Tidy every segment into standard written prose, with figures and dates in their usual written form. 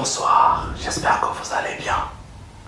Bonsoir, j'espère que vous allez bien.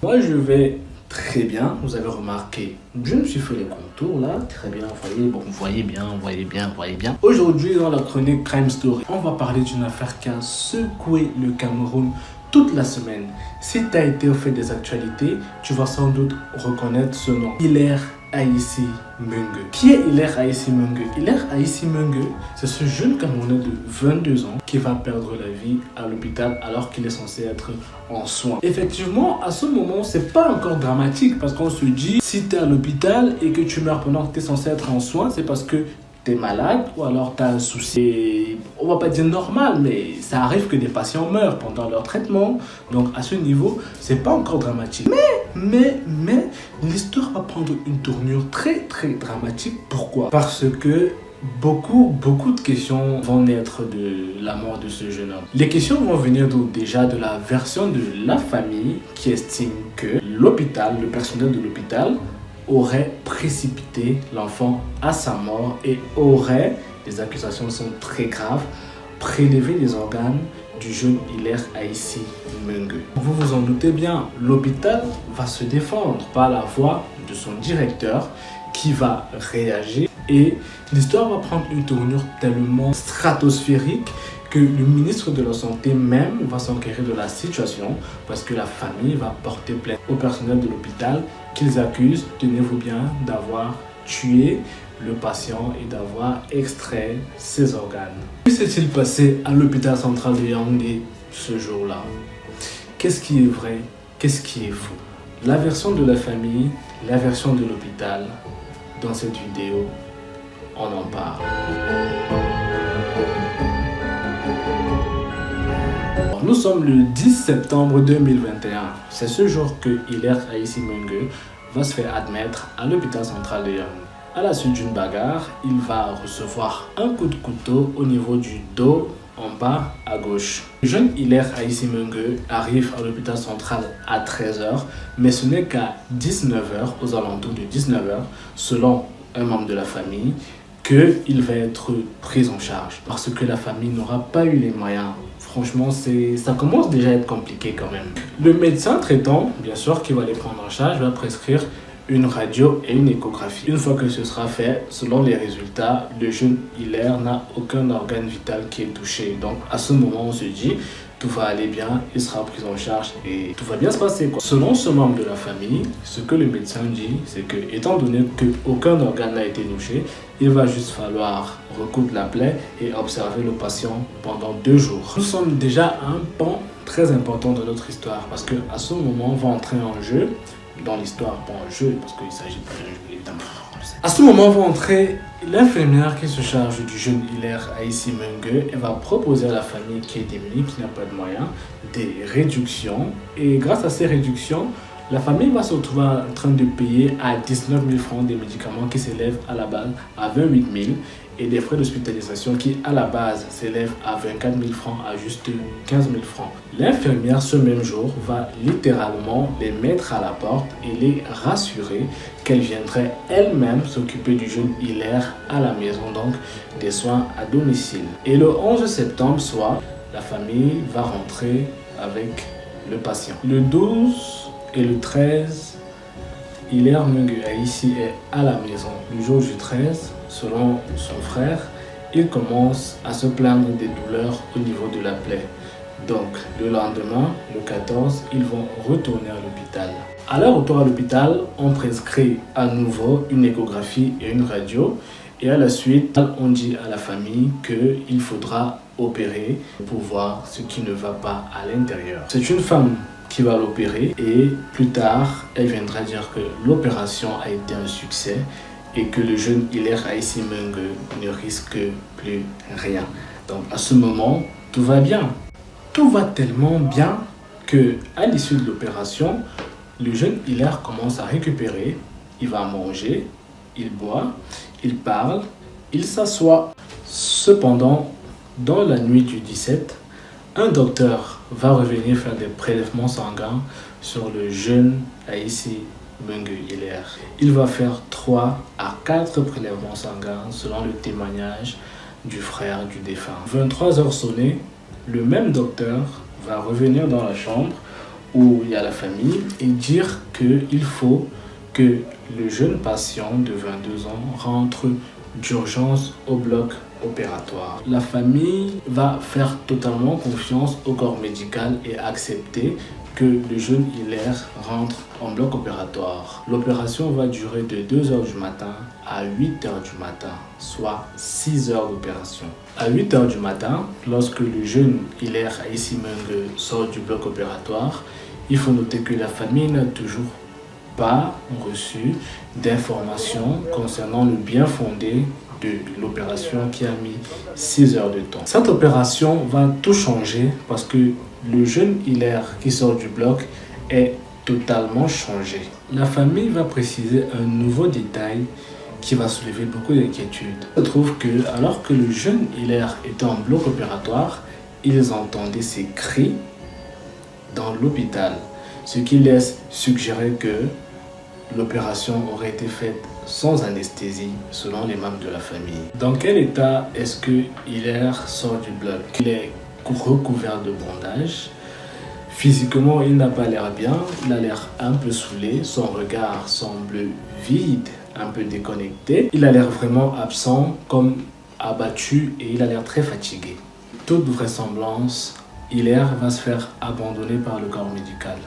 Moi je vais très bien, vous avez remarqué, je me suis fait les contours là, très bien, vous voyez bien. Aujourd'hui dans la chronique Crime Story, on va parler d'une affaire qui a secoué le Cameroun toute la semaine. Si tu as été au fait des actualités, tu vas sans doute reconnaître ce nom. Hilaire Aïssi Meungue. Qui est Hilaire Aïssi Meungue? Hilaire Aïssi Meungue, c'est ce jeune Camerounais de 22 ans qui va perdre la vie à l'hôpital alors qu'il est censé être en soins. Effectivement, à ce moment, c'est pas encore dramatique parce qu'on se dit, si tu es à l'hôpital et que tu meurs pendant que tu es censé être en soins, c'est parce que tu es malade ou alors tu as un souci, on va pas dire normal, mais ça arrive que des patients meurent pendant leur traitement. Donc à ce niveau, c'est pas encore dramatique. Mais l'histoire va prendre une tournure très dramatique. Pourquoi? Parce que beaucoup de questions vont naître de la mort de ce jeune homme. Les questions vont venir déjà de la version de la famille qui estime que l'hôpital, le personnel de l'hôpital, aurait précipité l'enfant à sa mort et aurait, les accusations sont très graves, prélevé les organes du jeune Hilaire Aïssi Meungue. Vous vous en doutez bien, l'hôpital va se défendre par la voix de son directeur qui va réagir et l'histoire va prendre une tournure tellement stratosphérique que le ministre de la Santé même va s'enquérir de la situation parce que la famille va porter plainte au personnel de l'hôpital qu'ils accusent, tenez-vous bien, d'avoir tué le patient et d'avoir extrait ses organes. Que s'est-il passé à l'hôpital central de Yaoundé ce jour-là? Qu'est-ce qui est vrai? Qu'est-ce qui est faux? La version de la famille, la version de l'hôpital, dans cette vidéo, on en parle. Nous sommes le 10 septembre 2021. C'est ce jour que Hilaire Aïssi Meungue va se faire admettre à l'hôpital central de Yaoundé. À la suite d'une bagarre, il va recevoir un coup de couteau au niveau du dos en bas à gauche. Le jeune Hilaire Aïssi Meungue arrive à l'hôpital central à 13h, mais ce n'est qu'à 19h, aux alentours de 19h, selon un membre de la famille, qu'il va être pris en charge parce que la famille n'aura pas eu les moyens. Franchement, ça commence déjà à être compliqué quand même. Le médecin traitant, bien sûr, qui va les prendre en charge, va prescrire une radio et une échographie. Une fois que ce sera fait, selon les résultats, le jeune Hilaire n'a aucun organe vital qui est touché. Donc à ce moment, on se dit, tout va aller bien, il sera pris en charge et tout va bien se passer, quoi. Selon ce membre de la famille, ce que le médecin dit, c'est que étant donné qu'aucun organe n'a été touché, il va juste falloir recoudre la plaie et observer le patient pendant 2 jours. Nous sommes déjà à un pan très important de notre histoire parce que à ce moment, on va entrer en jeu dans l'histoire, pas en jeu parce qu'il s'agit pas d'un jeu évidemment. À ce moment va entrer l'infirmière qui se charge du jeune Hilaire Aïssi Meungue et va proposer à la famille qui est démunie, qui n'a pas de moyens, des réductions. Et grâce à ces réductions, la famille va se retrouver en train de payer à 19 000 francs des médicaments qui s'élèvent à la base à 28 000 et des frais d'hospitalisation qui à la base s'élèvent à 24 000 francs à juste 15 000 francs. L'infirmière ce même jour va littéralement les mettre à la porte et les rassurer qu'elle viendrait elle-même s'occuper du jeune Hilaire à la maison, donc des soins à domicile. Et le 11 septembre soir, la famille va rentrer avec le patient. Le 12 et le 13, Hilaire Meungue Aïssi est à la maison. Le jour du 13, selon son frère, il commence à se plaindre des douleurs au niveau de la plaie. Donc, le lendemain, le 14, ils vont retourner à l'hôpital. À leur retour à l'hôpital, on prescrit à nouveau une échographie et une radio. Et à la suite, on dit à la famille qu'il faudra opérer pour voir ce qui ne va pas à l'intérieur. C'est une femme qui va l'opérer et plus tard, elle viendra dire que l'opération a été un succès et que le jeune Hilaire Aïssi Meungue ne risque plus rien. Donc à ce moment, tout va bien. Tout va tellement bien que à l'issue de l'opération, le jeune Hilaire commence à récupérer, il va manger, il boit, il parle, il s'assoit. Cependant, dans la nuit du 17, un docteur va revenir faire des prélèvements sanguins sur le jeune Aïssi Meungue Hilaire. Il va faire 3 à 4 prélèvements sanguins selon le témoignage du frère du défunt. 23h sonné, le même docteur va revenir dans la chambre où il y a la famille et dire qu'il faut que le jeune patient de 22 ans rentre d'urgence au bloc opératoire. La famille va faire totalement confiance au corps médical et accepter que le jeune Hilaire rentre en bloc opératoire. L'opération va durer de 2 h du matin à 8 h du matin, soit 6 heures d'opération. À 8 h du matin, lorsque le jeune Hilaire Aïssimeng sort du bloc opératoire, il faut noter que la famille n'a toujours pas reçu d'informations concernant le bien fondé de l'opération qui a mis 6 heures de temps. Cette opération va tout changer parce que le jeune Hilaire qui sort du bloc est totalement changé. La famille va préciser un nouveau détail qui va soulever beaucoup d'inquiétudes. Il se trouve que alors que le jeune Hilaire était en bloc opératoire, ils entendaient ces cris dans l'hôpital, ce qui laisse suggérer que l'opération aurait été faite sans anesthésie, selon les membres de la famille. Dans quel état est-ce que Hilaire sort du bloc? Il est recouvert de bandages. Physiquement, il n'a pas l'air bien. Il a l'air un peu saoulé. Son regard semble vide, un peu déconnecté. Il a l'air vraiment absent, comme abattu, et il a l'air très fatigué. Toute vraisemblance, Hilaire va se faire abandonner par le corps médical.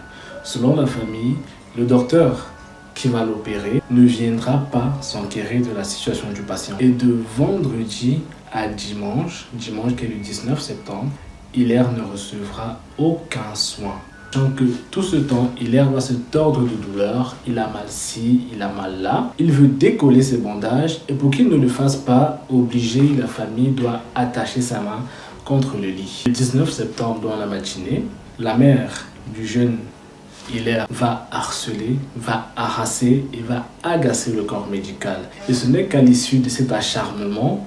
Selon la famille, le docteur qui va l'opérer ne viendra pas s'enquérir de la situation du patient. Et de vendredi à dimanche qui est le 19 septembre, Hilaire ne recevra aucun soin. Tant que tout ce temps, Hilaire va se tordre de douleur, il a mal ci, il a mal là. Il veut décoller ses bandages et pour qu'il ne le fasse pas, la famille doit attacher sa main contre le lit. Le 19 septembre, dans la matinée, la mère du jeune Hilaire va harceler, va harasser et va agacer le corps médical. Et ce n'est qu'à l'issue de cet acharnement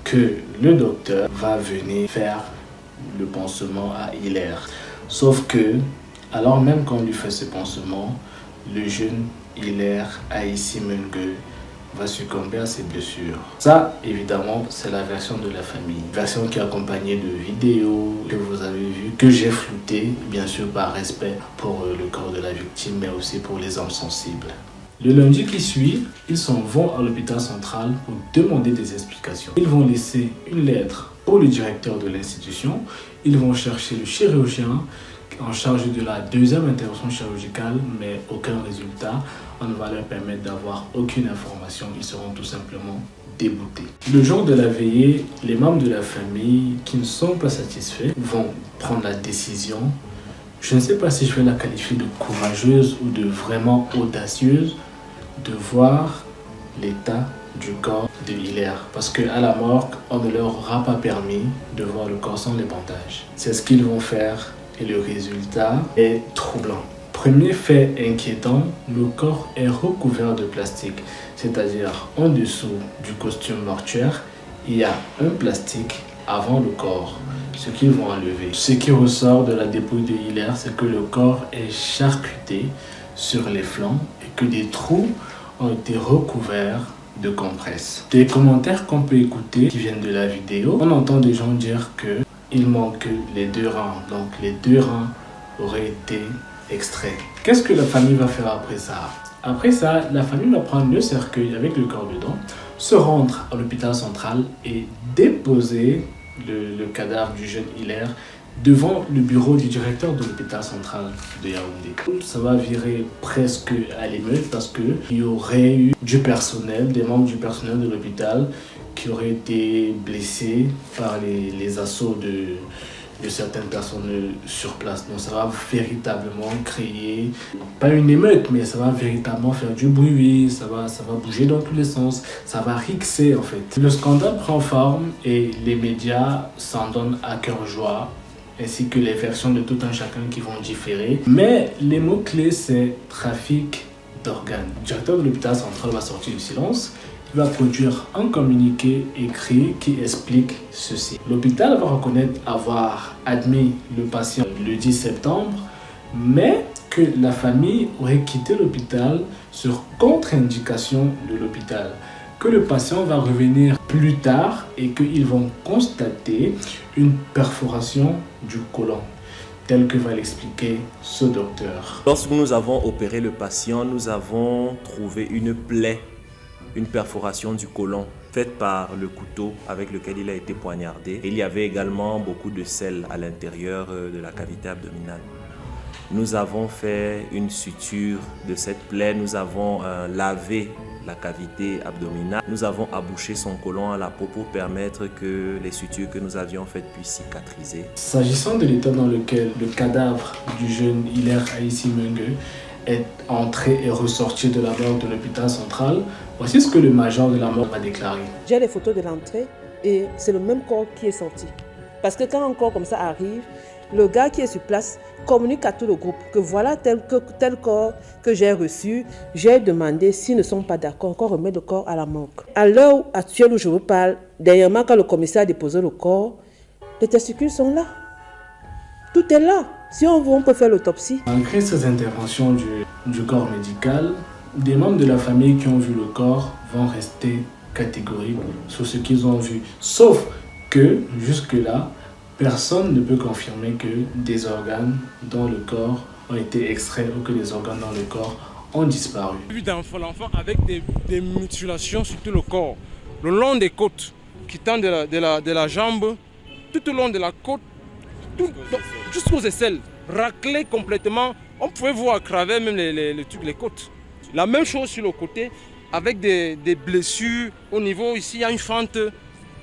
que le docteur va venir faire le pansement à Hilaire. Sauf que, alors même qu'on lui fait ce pansement, le jeune Hilaire Aïssimeng va succomber à ses blessures. Ça, évidemment, c'est la version de la famille. Version qui est accompagnée de vidéos que vous avez vues, que j'ai floutées, bien sûr par respect pour le corps de la victime, mais aussi pour les hommes sensibles. Le lundi qui suit, ils s'en vont à l'hôpital central pour demander des explications. Ils vont laisser une lettre pour le directeur de l'institution. Ils vont chercher le chirurgien en charge de la deuxième intervention chirurgicale, mais aucun résultat. On ne va leur permettre d'avoir aucune information. Ils seront tout simplement déboutés. Le jour de la veillée, les membres de la famille qui ne sont pas satisfaits vont prendre la décision. Je ne sais pas si je vais la qualifier de courageuse ou de vraiment audacieuse, de voir l'état du corps de Hilaire. Parce qu'à la morgue, on ne leur aura pas permis de voir le corps sans les bandages. C'est ce qu'ils vont faire et le résultat est troublant. Premier fait inquiétant, le corps est recouvert de plastique. C'est-à-dire en dessous du costume mortuaire, il y a un plastique avant le corps, ce qu'ils vont enlever. Ce qui ressort de la dépouille de Hilaire, c'est que le corps est charcuté sur les flancs et que des trous ont été recouverts de compresses. Des commentaires qu'on peut écouter qui viennent de la vidéo, on entend des gens dire qu'il manque les 2 reins. Donc les 2 reins auraient été extraits. Qu'est-ce que la famille va faire après ça? Après ça, la famille va prendre le cercueil avec le corps dedans, se rendre à l'hôpital central et déposer le cadavre du jeune Hilaire devant le bureau du directeur de l'hôpital central de Yaoundé. Ça va virer presque à l'émeute parce qu'il y aurait eu du personnel, des membres du personnel de l'hôpital qui auraient été blessés par les assauts de certaines personnes sur place. Donc ça va véritablement créer, pas une émeute, mais ça va véritablement faire du bruit, ça va bouger dans tous les sens, ça va rixer en fait. Le scandale prend forme et les médias s'en donnent à cœur joie, ainsi que les versions de tout un chacun qui vont différer. Mais les mots-clés, c'est trafic d'organes. Le directeur de l'hôpital central va sortir du silence. Il va produire un communiqué écrit qui explique ceci. L'hôpital va reconnaître avoir admis le patient le 10 septembre, mais que la famille aurait quitté l'hôpital sur contre-indication de l'hôpital. Que le patient va revenir plus tard et qu'ils vont constater une perforation du côlon. tel que va l'expliquer ce docteur. Lorsque nous avons opéré le patient, nous avons trouvé une plaie, une perforation du côlon faite par le couteau avec lequel il a été poignardé. Il y avait également beaucoup de sel à l'intérieur de la cavité abdominale. Nous avons fait une suture de cette plaie, nous avons lavé la cavité abdominale, nous avons abouché son côlon à la peau pour permettre que les sutures que nous avions faites puissent cicatriser. S'agissant de l'état dans lequel le cadavre du jeune Hilaire Ahissi-Mengue est entré et ressorti de la morgue de l'hôpital central, voici ce que le major de la morgue a déclaré. J'ai les photos de l'entrée et c'est le même corps qui est sorti. Parce que quand un corps comme ça arrive, le gars qui est sur place communique à tout le groupe que voilà tel corps que j'ai reçu. J'ai demandé s'ils ne sont pas d'accord qu'on remet le corps à la morgue. À l'heure actuelle où je vous parle, dernièrement quand le commissaire a déposé le corps, les testicules sont là. Tout est là. Si on veut, on peut faire l'autopsie. Malgré ces interventions du corps médical, des membres de la famille qui ont vu le corps vont rester catégoriques sur ce qu'ils ont vu. Sauf que, jusque-là, personne ne peut confirmer que des organes dans le corps ont été extraits ou que des organes dans le corps ont disparu. J'ai vu l'enfant avec des mutilations sur tout le corps, le long des côtes, quittant de la jambe, tout au long de la côte, jusqu'aux aisselles, raclé complètement. On pouvait voir à travers même les côtes. La même chose sur le côté, avec des blessures au niveau, ici il y a une fente.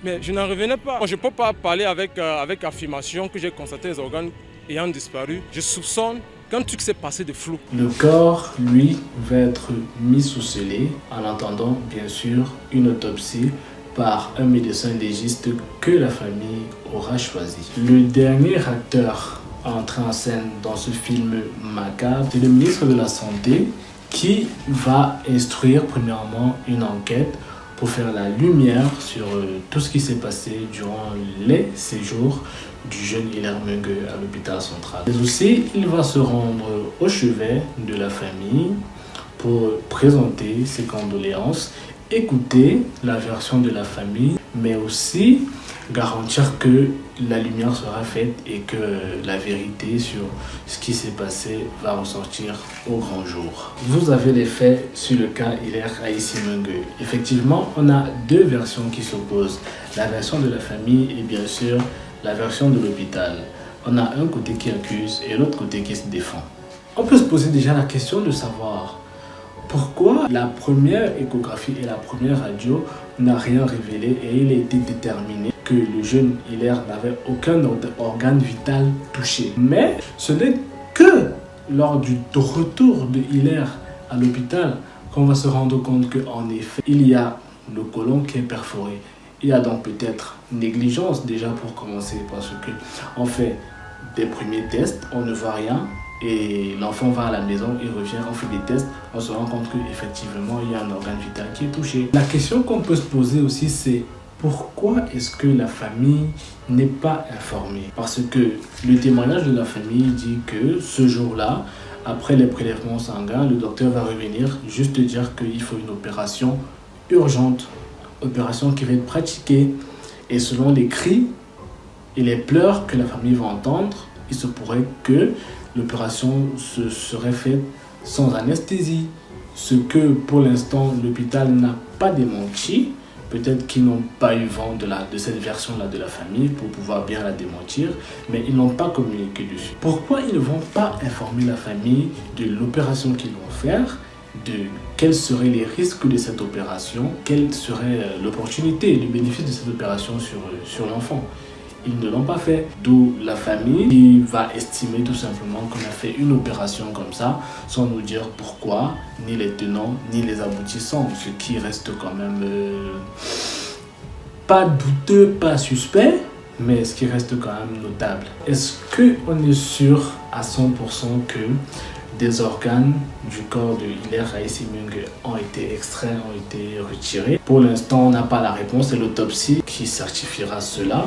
Mais je n'en revenais pas. Je ne peux pas parler avec affirmation que j'ai constaté les organes ayant disparu. Je soupçonne qu'un truc s'est passé de flou. Le corps, lui, va être mis sous scellé en attendant, bien sûr, une autopsie par un médecin légiste que la famille aura choisi. Le dernier acteur à entrer en scène dans ce film macabre, c'est le ministre de la Santé qui va instruire premièrement une enquête pour faire la lumière sur tout ce qui s'est passé durant les séjours du jeune Hilaire Mengue à l'hôpital central. Mais aussi, il va se rendre au chevet de la famille pour présenter ses condoléances, écouter la version de la famille, mais aussi garantir que la lumière sera faite et que la vérité sur ce qui s'est passé va ressortir au grand jour. Vous avez les faits sur le cas Hilaire Ahissi-Mengue. Effectivement, on a deux versions qui s'opposent. La version de la famille et bien sûr la version de l'hôpital. On a un côté qui accuse et l'autre côté qui se défend. On peut se poser déjà la question de savoir pourquoi la première échographie et la première radio n'a rien révélé et il a été déterminé que le jeune Hilaire n'avait aucun organe vital touché. Mais ce n'est que lors du retour de Hilaire à l'hôpital qu'on va se rendre compte qu'en effet, il y a le côlon qui est perforé. Il y a donc peut-être négligence déjà pour commencer parce que on fait des premiers tests, on ne voit rien. Et l'enfant va à la maison, il revient, on fait des tests, on se rend compte qu'effectivement il y a un organe vital qui est touché. La question qu'on peut se poser aussi c'est pourquoi est-ce que la famille n'est pas informée? Parce que le témoignage de la famille dit que ce jour-là, après les prélèvements sanguins, le docteur va revenir juste dire qu'il faut une opération urgente, opération qui va être pratiquée. Et selon les cris et les pleurs que la famille va entendre, il se pourrait que l'opération se serait faite sans anesthésie, ce que pour l'instant l'hôpital n'a pas démenti. Peut-être qu'ils n'ont pas eu vent de cette version-là de la famille pour pouvoir bien la démentir, mais ils n'ont pas communiqué dessus. Pourquoi ils ne vont pas informer la famille de l'opération qu'ils vont faire, de quels seraient les risques de cette opération, quelle serait l'opportunité, le bénéfice de cette opération sur l'enfant? Ils ne l'ont pas fait, d'où la famille qui va estimer tout simplement qu'on a fait une opération comme ça sans nous dire pourquoi, ni les tenants, ni les aboutissants, ce qui reste quand même pas douteux, pas suspect, mais ce qui reste quand même notable. Est-ce qu'on est sûr à 100% que des organes du corps de Hilaire Ahissi-Mengue ont été extraits, ont été retirés? Pour l'instant, on n'a pas la réponse, c'est l'autopsie qui certifiera cela.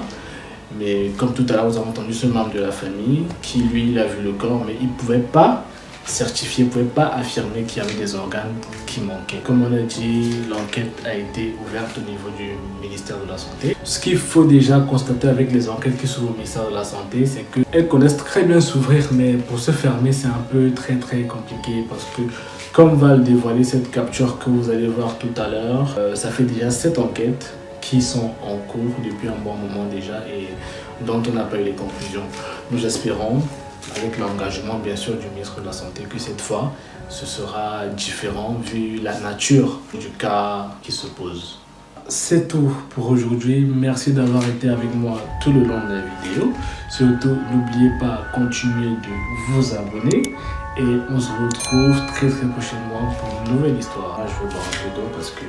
Mais comme tout à l'heure, vous avez entendu ce membre de la famille qui, lui, il a vu le corps, mais il ne pouvait pas certifié ne pouvait pas affirmer qu'il y avait des organes qui manquaient. Comme on a dit, l'enquête a été ouverte au niveau du ministère de la Santé. Ce qu'il faut déjà constater avec les enquêtes qui s'ouvrent au ministère de la Santé, c'est qu'elles connaissent très bien s'ouvrir, mais pour se fermer, c'est un peu très compliqué parce que, comme va le dévoiler cette capture que vous allez voir tout à l'heure, ça fait déjà 7 enquêtes qui sont en cours depuis un bon moment déjà et dont on n'a pas eu les conclusions. Nous espérons, avec l'engagement bien sûr du ministre de la Santé, que cette fois ce sera différent vu la nature du cas qui se pose. C'est tout pour aujourd'hui. Merci d'avoir été avec moi tout le long de la vidéo. Surtout, n'oubliez pas, continuez de vous abonner et on se retrouve très prochainement pour une nouvelle histoire. Là, je vais boire un peu d'eau parce que